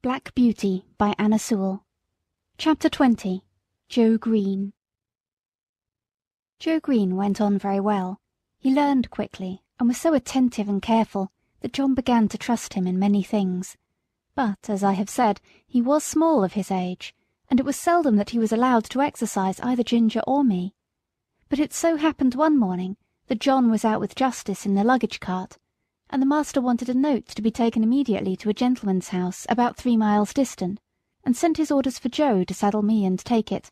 Black Beauty by Anna Sewell. Chapter 20. Joe Green. Joe Green went on very well. He learned quickly, and was so attentive and careful that John began to trust him in many things. But, as I have said, he was small of his age, and it was seldom that he was allowed to exercise either Ginger or me. But it so happened one morning that John was out with Justice in the luggage cart, and the master wanted a note to be taken immediately to a gentleman's house about 3 miles distant, and sent his orders for Joe to saddle me and take it,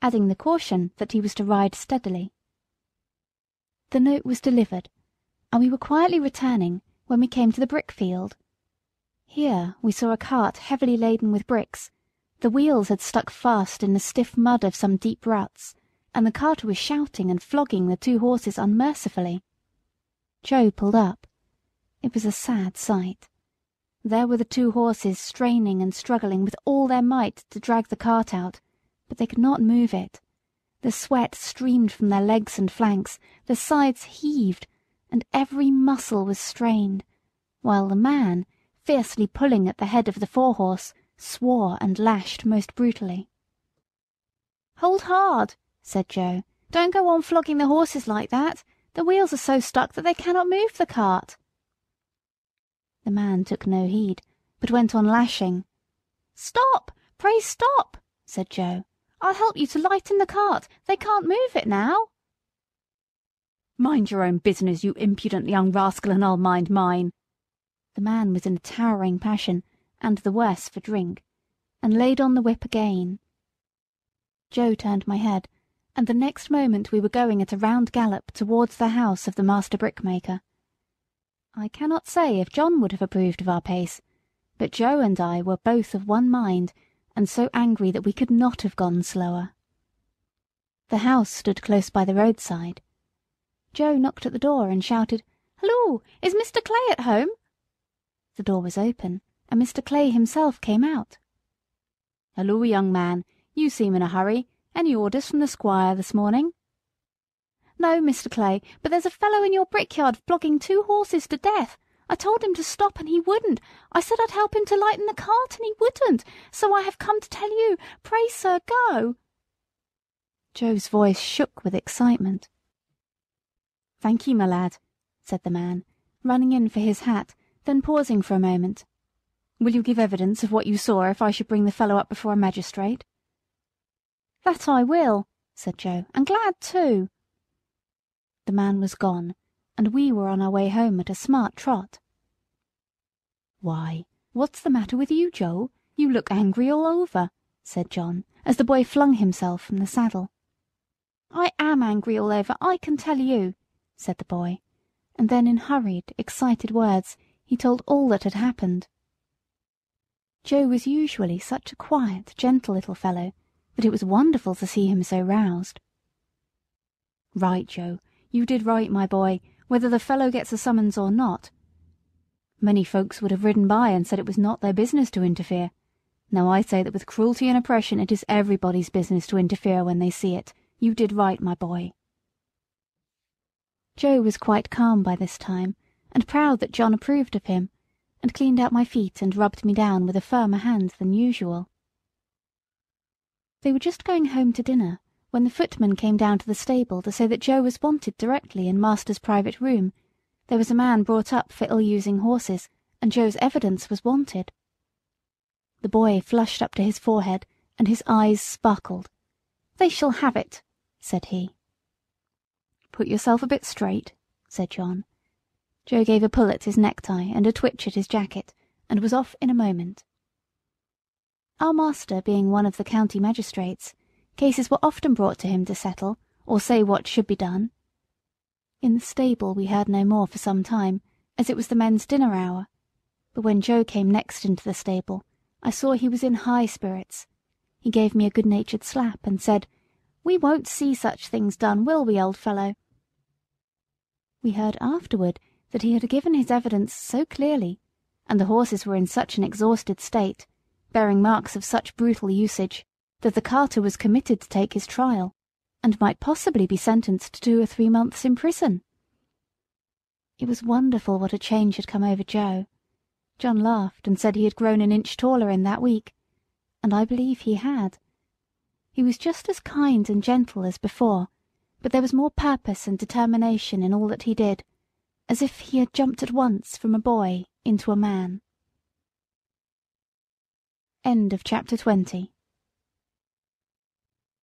adding the caution that he was to ride steadily. The note was delivered, and we were quietly returning when we came to the brick field. Here we saw a cart heavily laden with bricks. The wheels had stuck fast in the stiff mud of some deep ruts, and the carter was shouting and flogging the 2 horses unmercifully. Joe pulled up. It was a sad sight. There were the 2 horses straining and struggling with all their might to drag the cart out, but they could not move it. The sweat streamed from their legs and flanks, their sides heaved, and every muscle was strained, while the man, fiercely pulling at the head of the 4-horse, swore and lashed most brutally. "Hold hard," said Joe. "Don't go on flogging the horses like that. The wheels are so stuck that they cannot move the cart." The man took no heed, but went on lashing. "Stop! Pray stop!" said Joe. "I'll help you to lighten the cart. They can't move it now." "Mind your own business, you impudent young rascal, and I'll mind mine." The man was in a towering passion, and the worse for drink, and laid on the whip again. Joe turned my head, and the next moment we were going at a round gallop towards the house of the master brickmaker. I cannot say if John would have approved of our pace, but Joe and I were both of one mind, and so angry that we could not have gone slower. The house stood close by the roadside. Joe knocked at the door and shouted, "Halloo! Is Mr. Clay at home?" The door was open, and Mr. Clay himself came out. "Halloo, young man, you seem in a hurry. Any orders from the squire this morning?" "No, Mr. Clay, but there's a fellow in your brickyard flogging 2 horses to death. I told him to stop and he wouldn't. I said I'd help him to lighten the cart and he wouldn't. So I have come to tell you. Pray, sir, go." Joe's voice shook with excitement. "Thank you, my lad," said the man, running in for his hat, then pausing for a moment. "Will you give evidence of what you saw if I should bring the fellow up before a magistrate?" "That I will," said Joe, "and glad too." The man was gone, and we were on our way home at a smart trot. "Why, what's the matter with you, Joe? You look angry all over," said John, as the boy flung himself from the saddle. "I am angry all over, I can tell you," said the boy, and then in hurried, excited words he told all that had happened. Joe was usually such a quiet, gentle little fellow that it was wonderful to see him so roused. "Right, Joe, you did right, my boy, whether the fellow gets a summons or not. Many folks would have ridden by and said it was not their business to interfere. Now I say that with cruelty and oppression it is everybody's business to interfere when they see it. You did right, my boy." Joe was quite calm by this time, and proud that John approved of him, and cleaned out my feet and rubbed me down with a firmer hand than usual. They were just going home to dinner when the footman came down to the stable to say that Joe was wanted directly in master's private room. There was a man brought up for ill-using horses, and Joe's evidence was wanted. The boy flushed up to his forehead, and his eyes sparkled. "They shall have it," said he. "Put yourself a bit straight," said John. Joe gave a pull at his necktie and a twitch at his jacket, and was off in a moment. Our master being one of the county magistrates, cases were often brought to him to settle, or say what should be done. In the stable we heard no more for some time, as it was the men's dinner hour, but when Joe came next into the stable, I saw he was in high spirits. He gave me a good-natured slap, and said, "We won't see such things done, will we, old fellow?" We heard afterward that he had given his evidence so clearly, and the horses were in such an exhausted state, bearing marks of such brutal usage, that the carter was committed to take his trial, and might possibly be sentenced to 2 or 3 months in prison. It was wonderful what a change had come over Joe. John laughed and said he had grown an inch taller in that week, and I believe he had. He was just as kind and gentle as before, but there was more purpose and determination in all that he did, as if he had jumped at once from a boy into a man. End of chapter 20.